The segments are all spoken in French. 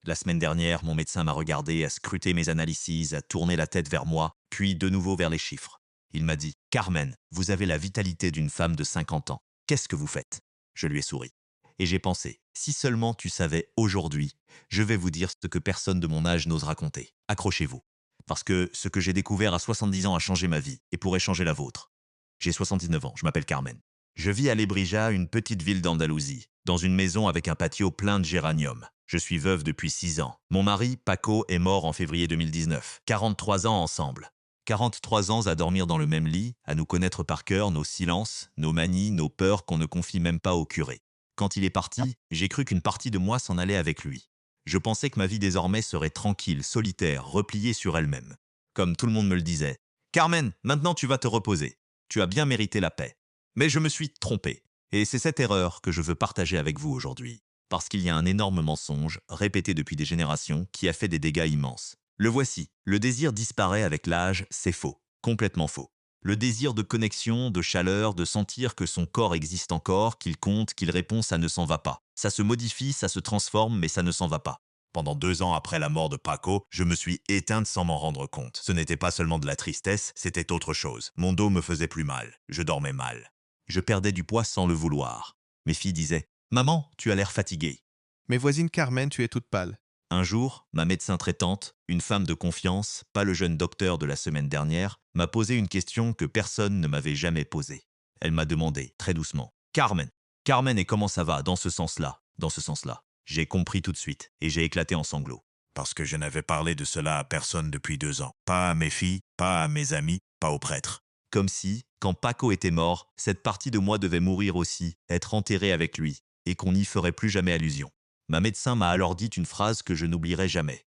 La semaine dernière, mon médecin m'a regardé, a scruté mes analyses, a tourné la tête vers moi, puis de nouveau vers les chiffres. Il m'a dit: Carmen, vous avez la vitalité d'une femme de 50 ans. Qu'est-ce que vous faites? Je lui ai souri. Et j'ai pensé: si seulement tu savais aujourd'hui, je vais vous dire ce que personne de mon âge n'ose raconter. Accrochez-vous. Parce que ce que j'ai découvert à 70 ans a changé ma vie et pourrait changer la vôtre. J'ai 79 ans, je m'appelle Carmen. Je vis à Lebrija, une petite ville d'Andalousie, dans une maison avec un patio plein de géraniums. Je suis veuve depuis 6 ans. Mon mari, Paco, est mort en février 2019. 43 ans ensemble. 43 ans à dormir dans le même lit, à nous connaître par cœur nos silences, nos manies, nos peurs qu'on ne confie même pas au curé. Quand il est parti, j'ai cru qu'une partie de moi s'en allait avec lui. Je pensais que ma vie désormais serait tranquille, solitaire, repliée sur elle-même. Comme tout le monde me le disait: Carmen, maintenant tu vas te reposer. Tu as bien mérité la paix. Mais je me suis trompé. Et c'est cette erreur que je veux partager avec vous aujourd'hui. Parce qu'il y a un énorme mensonge, répété depuis des générations, qui a fait des dégâts immenses. Le voici. Le désir disparaît avec l'âge, c'est faux. Complètement faux. Le désir de connexion, de chaleur, de sentir que son corps existe encore, qu'il compte, qu'il répond, ça ne s'en va pas. Ça se modifie, ça se transforme, mais ça ne s'en va pas. Pendant 2 ans après la mort de Paco, je me suis éteinte sans m'en rendre compte. Ce n'était pas seulement de la tristesse, c'était autre chose. Mon dos me faisait plus mal. Je dormais mal. Je perdais du poids sans le vouloir. Mes filles disaient: Maman, tu as l'air fatiguée. Mais voisine Carmen, tu es toute pâle. Un jour, ma médecin traitante, une femme de confiance, pas le jeune docteur de la semaine dernière, m'a posé une question que personne ne m'avait jamais posée. Elle m'a demandé, très doucement: Carmen, Carmen, et comment ça va, dans ce sens-là, dans ce sens-là? J'ai compris tout de suite, et j'ai éclaté en sanglots. Parce que je n'avais parlé de cela à personne depuis 2 ans. Pas à mes filles, pas à mes amis, pas au prêtre. Comme si, quand Paco était mort, cette partie de moi devait mourir aussi, être enterrée avec lui, et qu'on n'y ferait plus jamais allusion. Ma médecin m'a alors dit une phrase que je n'oublierai jamais.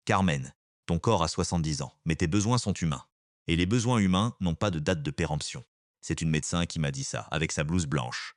Carmen, ton corps a 70 ans, mais tes besoins sont humains. Et les besoins humains n'ont pas de date de péremption. C'est une médecin qui m'a dit ça, avec sa blouse blanche.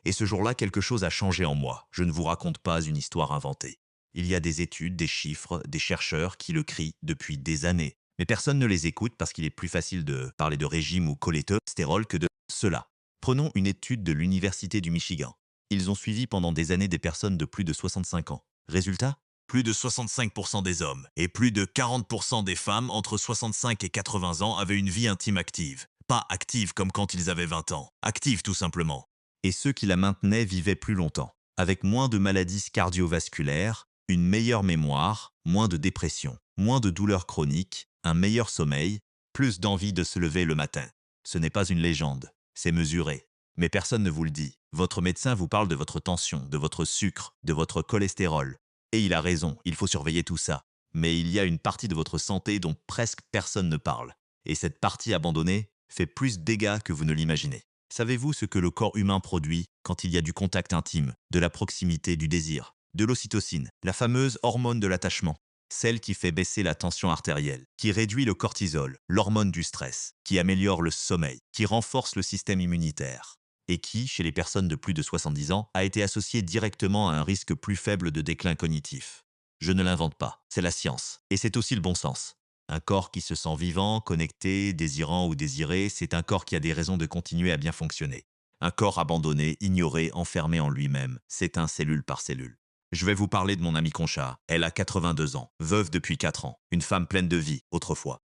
Et ce jour-là, quelque chose a changé en moi. Je ne vous raconte pas une histoire inventée. Il y a des études, des chiffres, des chercheurs qui le crient depuis des années. Mais personne ne les écoute parce qu'il est plus facile de parler de régime ou cholestérol que de cela. Prenons une étude de l'Université du Michigan. Ils ont suivi pendant des années des personnes de plus de 65 ans. Résultat? Plus de 65% des hommes et plus de 40% des femmes entre 65 et 80 ans avaient une vie intime active. Pas active comme quand ils avaient 20 ans. Active tout simplement. Et ceux qui la maintenaient vivaient plus longtemps, avec moins de maladies cardiovasculaires, une meilleure mémoire, moins de dépression, moins de douleurs chroniques, un meilleur sommeil, plus d'envie de se lever le matin. Ce n'est pas une légende, c'est mesuré. Mais personne ne vous le dit. Votre médecin vous parle de votre tension, de votre sucre, de votre cholestérol. Et il a raison, il faut surveiller tout ça. Mais il y a une partie de votre santé dont presque personne ne parle. Et cette partie abandonnée fait plus de dégâts que vous ne l'imaginez. Savez-vous ce que le corps humain produit quand il y a du contact intime, de la proximité, du désir? De l'ocytocine, la fameuse hormone de l'attachement, celle qui fait baisser la tension artérielle, qui réduit le cortisol, l'hormone du stress, qui améliore le sommeil, qui renforce le système immunitaire, et qui, chez les personnes de plus de 70 ans, a été associée directement à un risque plus faible de déclin cognitif. Je ne l'invente pas, c'est la science, et c'est aussi le bon sens. Un corps qui se sent vivant, connecté, désirant ou désiré, c'est un corps qui a des raisons de continuer à bien fonctionner. Un corps abandonné, ignoré, enfermé en lui-même, s'éteint cellule par cellule. Je vais vous parler de mon amie Concha. Elle a 82 ans, veuve depuis 4 ans, une femme pleine de vie, autrefois.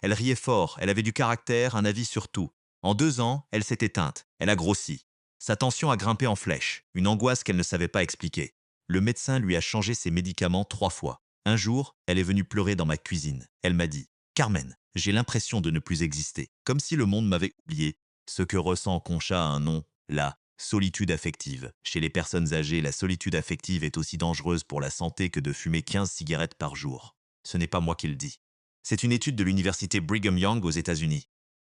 Elle riait fort, elle avait du caractère, un avis sur tout. En 2 ans, elle s'est éteinte, elle a grossi. Sa tension a grimpé en flèche, une angoisse qu'elle ne savait pas expliquer. Le médecin lui a changé ses médicaments 3 fois. Un jour, elle est venue pleurer dans ma cuisine. Elle m'a dit: Carmen, j'ai l'impression de ne plus exister, comme si le monde m'avait oublié. Ce que ressent Concha a un nom, la solitude affective. Chez les personnes âgées, la solitude affective est aussi dangereuse pour la santé que de fumer 15 cigarettes par jour. Ce n'est pas moi qui le dis. C'est une étude de l'université Brigham Young aux États-Unis.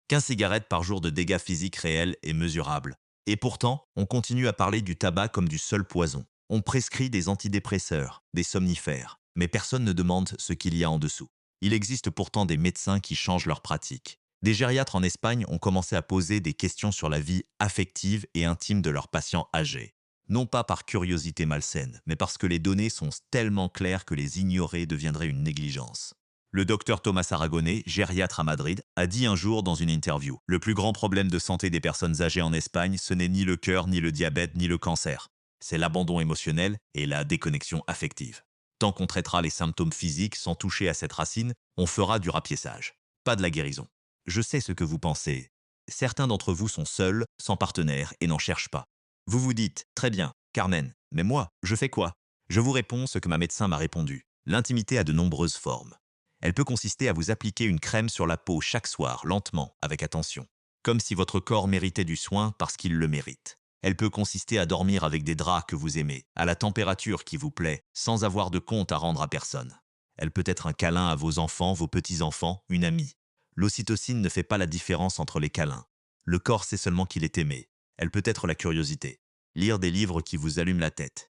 15 cigarettes par jour de dégâts physiques réels et mesurables. Et pourtant, on continue à parler du tabac comme du seul poison. On prescrit des antidépresseurs, des somnifères, mais personne ne demande ce qu'il y a en dessous. Il existe pourtant des médecins qui changent leurs pratiques. Des gériatres en Espagne ont commencé à poser des questions sur la vie affective et intime de leurs patients âgés. Non pas par curiosité malsaine, mais parce que les données sont tellement claires que les ignorer deviendrait une négligence. Le docteur Thomas Aragonés, gériatre à Madrid, a dit un jour dans une interview: le plus grand problème de santé des personnes âgées en Espagne, ce n'est ni le cœur, ni le diabète, ni le cancer. C'est l'abandon émotionnel et la déconnexion affective. Tant qu'on traitera les symptômes physiques sans toucher à cette racine, on fera du rapiessage, pas de la guérison. Je sais ce que vous pensez. Certains d'entre vous sont seuls, sans partenaire et n'en cherchent pas. Vous vous dites, très bien, Carmen, mais moi, je fais quoi? Je vous réponds ce que ma médecin m'a répondu. L'intimité a de nombreuses formes. Elle peut consister à vous appliquer une crème sur la peau chaque soir, lentement, avec attention, comme si votre corps méritait du soin parce qu'il le mérite. Elle peut consister à dormir avec des draps que vous aimez, à la température qui vous plaît, sans avoir de compte à rendre à personne. Elle peut être un câlin à vos enfants, vos petits-enfants, une amie. L'ocytocine ne fait pas la différence entre les câlins. Le corps sait seulement qu'il est aimé. Elle peut être la curiosité. Lire des livres qui vous allument la tête.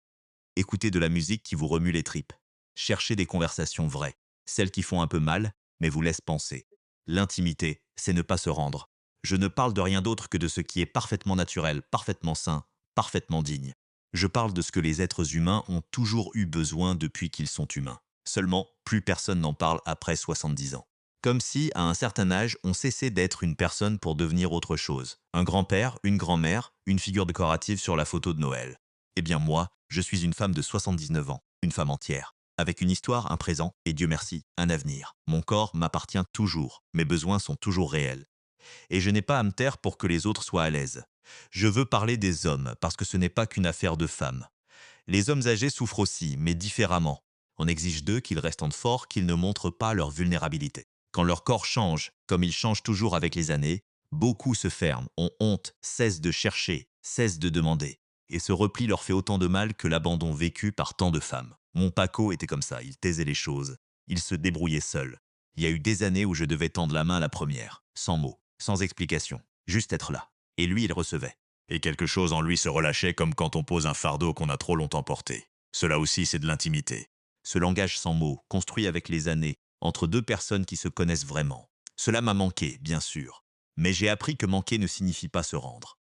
Écouter de la musique qui vous remue les tripes. Chercher des conversations vraies. Celles qui font un peu mal, mais vous laissent penser. L'intimité, c'est ne pas se rendre. Je ne parle de rien d'autre que de ce qui est parfaitement naturel, parfaitement sain, parfaitement digne. Je parle de ce que les êtres humains ont toujours eu besoin depuis qu'ils sont humains. Seulement, plus personne n'en parle après 70 ans. Comme si, à un certain âge, on cessait d'être une personne pour devenir autre chose. Un grand-père, une grand-mère, une figure décorative sur la photo de Noël. Eh bien moi, je suis une femme de 79 ans, une femme entière, avec une histoire, un présent et Dieu merci, un avenir. Mon corps m'appartient toujours, mes besoins sont toujours réels. Et je n'ai pas à me taire pour que les autres soient à l'aise. Je veux parler des hommes, parce que ce n'est pas qu'une affaire de femmes. Les hommes âgés souffrent aussi, mais différemment. On exige d'eux qu'ils restent en forts, qu'ils ne montrent pas leur vulnérabilité. Quand leur corps change, comme il change toujours avec les années, beaucoup se ferment, ont honte, cessent de chercher, cessent de demander. Et ce repli leur fait autant de mal que l'abandon vécu par tant de femmes. Mon Paco était comme ça, il taisait les choses. Il se débrouillait seul. Il y a eu des années où je devais tendre la main à la première, sans mots, sans explication, juste être là. Et lui, il recevait. Et quelque chose en lui se relâchait comme quand on pose un fardeau qu'on a trop longtemps porté. Cela aussi, c'est de l'intimité. Ce langage sans mots, construit avec les années, entre deux personnes qui se connaissent vraiment. Cela m'a manqué, bien sûr. Mais j'ai appris que manquer ne signifie pas se rendre.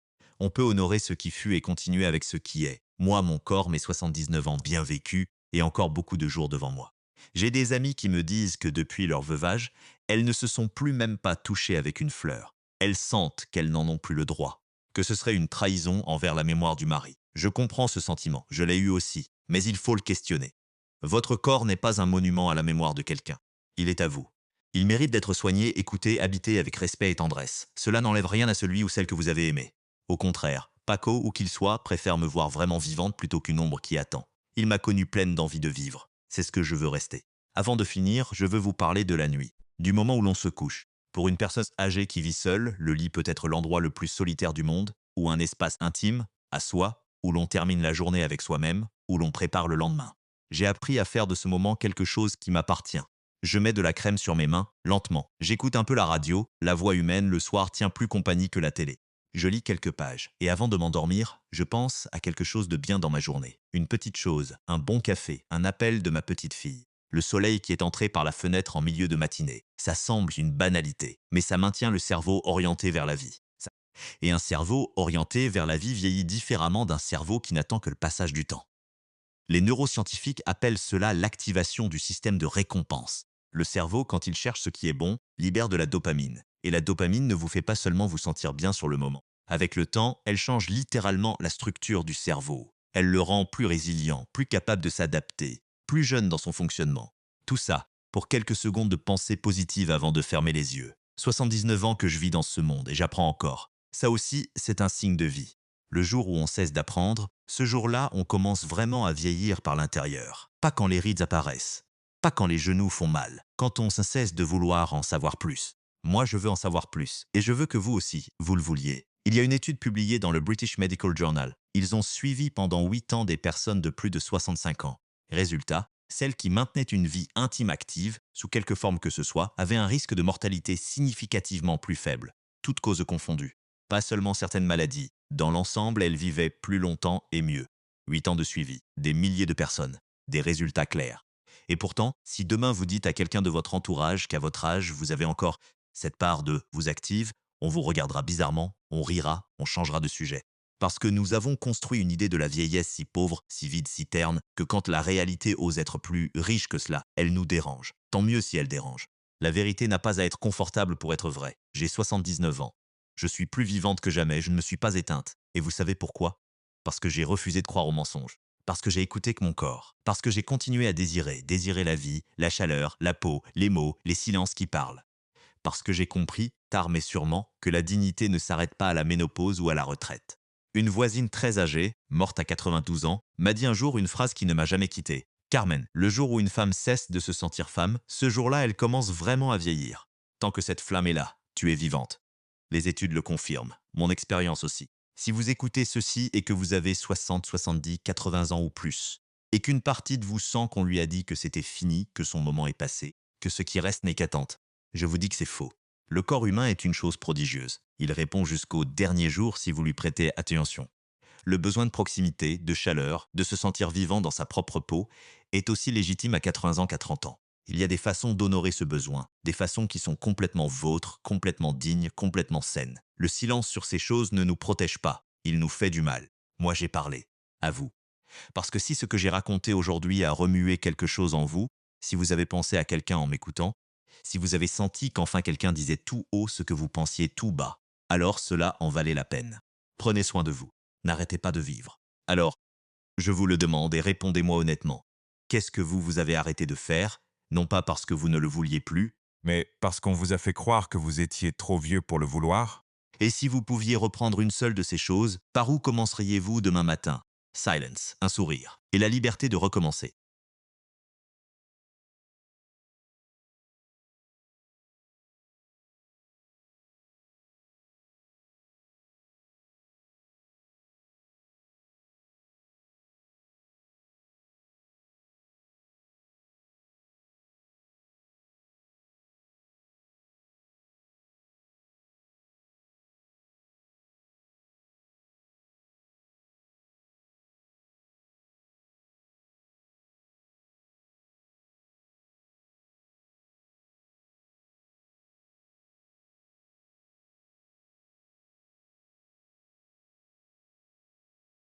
On peut honorer ce qui fut et continuer avec ce qui est. Moi, mon corps, mes 79 ans bien vécus, et encore beaucoup de jours devant moi. J'ai des amis qui me disent que depuis leur veuvage, elles ne se sont plus même pas touchées avec une fleur. Elles sentent qu'elles n'en ont plus le droit, que ce serait une trahison envers la mémoire du mari. Je comprends ce sentiment, je l'ai eu aussi, mais il faut le questionner. Votre corps n'est pas un monument à la mémoire de quelqu'un. Il est à vous. Il mérite d'être soigné, écouté, habité avec respect et tendresse. Cela n'enlève rien à celui ou celle que vous avez aimé. Au contraire, Paco, où qu'il soit, préfère me voir vraiment vivante plutôt qu'une ombre qui attend. Il m'a connue pleine d'envie de vivre. C'est ce que je veux rester. Avant de finir, je veux vous parler de la nuit, du moment où l'on se couche. Pour une personne âgée qui vit seule, le lit peut être l'endroit le plus solitaire du monde, ou un espace intime, à soi, où l'on termine la journée avec soi-même, où l'on prépare le lendemain. J'ai appris à faire de ce moment quelque chose qui m'appartient. Je mets de la crème sur mes mains, lentement. J'écoute un peu la radio, la voix humaine le soir tient plus compagnie que la télé. Je lis quelques pages, et avant de m'endormir, je pense à quelque chose de bien dans ma journée. Une petite chose, un bon café, un appel de ma petite fille. Le soleil qui est entré par la fenêtre en milieu de matinée. Ça semble une banalité, mais ça maintient le cerveau orienté vers la vie. Et un cerveau orienté vers la vie vieillit différemment d'un cerveau qui n'attend que le passage du temps. Les neuroscientifiques appellent cela l'activation du système de récompense. Le cerveau, quand il cherche ce qui est bon, libère de la dopamine. Et la dopamine ne vous fait pas seulement vous sentir bien sur le moment. Avec le temps, elle change littéralement la structure du cerveau. Elle le rend plus résilient, plus capable de s'adapter, plus jeune dans son fonctionnement. Tout ça, pour quelques secondes de pensée positive avant de fermer les yeux. 79 ans que je vis dans ce monde et j'apprends encore. Ça aussi, c'est un signe de vie. Le jour où on cesse d'apprendre, ce jour-là, on commence vraiment à vieillir par l'intérieur. Pas quand les rides apparaissent, pas quand les genoux font mal, quand on cesse de vouloir en savoir plus. Moi, je veux en savoir plus, et je veux que vous aussi, vous le vouliez. Il y a une étude publiée dans le British Medical Journal. Ils ont suivi pendant 8 ans des personnes de plus de 65 ans. Résultat, celles qui maintenaient une vie intime active, sous quelque forme que ce soit, avaient un risque de mortalité significativement plus faible, toutes causes confondues. Pas seulement certaines maladies. Dans l'ensemble, elles vivaient plus longtemps et mieux. 8 ans de suivi, des milliers de personnes, des résultats clairs. Et pourtant, si demain vous dites à quelqu'un de votre entourage qu'à votre âge, vous avez encore cette part de vous active, on vous regardera bizarrement, on rira, on changera de sujet. Parce que nous avons construit une idée de la vieillesse si pauvre, si vide, si terne, que quand la réalité ose être plus riche que cela, elle nous dérange. Tant mieux si elle dérange. La vérité n'a pas à être confortable pour être vraie. J'ai 79 ans. Je suis plus vivante que jamais, je ne me suis pas éteinte. Et vous savez pourquoi? Parce que j'ai refusé de croire aux mensonges. parce que j'ai écouté que mon corps, parce que j'ai continué à désirer la vie, la chaleur, la peau, les mots, les silences qui parlent. Parce que j'ai compris, tard mais sûrement, que la dignité ne s'arrête pas à la ménopause ou à la retraite. Une voisine très âgée, morte à 92 ans, m'a dit un jour une phrase qui ne m'a jamais quitté. Carmen, le jour où une femme cesse de se sentir femme, ce jour-là, elle commence vraiment à vieillir. Tant que cette flamme est là, tu es vivante. Les études le confirment, mon expérience aussi. Si vous écoutez ceci et que vous avez 60, 70, 80 ans ou plus, et qu'une partie de vous sent qu'on lui a dit que c'était fini, que son moment est passé, que ce qui reste n'est qu'attente, je vous dis que c'est faux. Le corps humain est une chose prodigieuse. Il répond jusqu'au dernier jour si vous lui prêtez attention. Le besoin de proximité, de chaleur, de se sentir vivant dans sa propre peau est aussi légitime à 80 ans qu'à 30 ans. Il y a des façons d'honorer ce besoin, des façons qui sont complètement vôtres, complètement dignes, complètement saines. Le silence sur ces choses ne nous protège pas, il nous fait du mal. Moi j'ai parlé, à vous. Parce que si ce que j'ai raconté aujourd'hui a remué quelque chose en vous, si vous avez pensé à quelqu'un en m'écoutant, si vous avez senti qu'enfin quelqu'un disait tout haut ce que vous pensiez tout bas, alors cela en valait la peine. Prenez soin de vous. N'arrêtez pas de vivre. Alors, je vous le demande et répondez-moi honnêtement. Qu'est-ce que vous avez arrêté de faire, non pas parce que vous ne le vouliez plus, Mais parce qu'on vous a fait croire que vous étiez trop vieux pour le vouloir? et si vous pouviez reprendre une seule de ces choses, par où commenceriez-vous demain matin? Silence, un sourire, et la liberté de recommencer.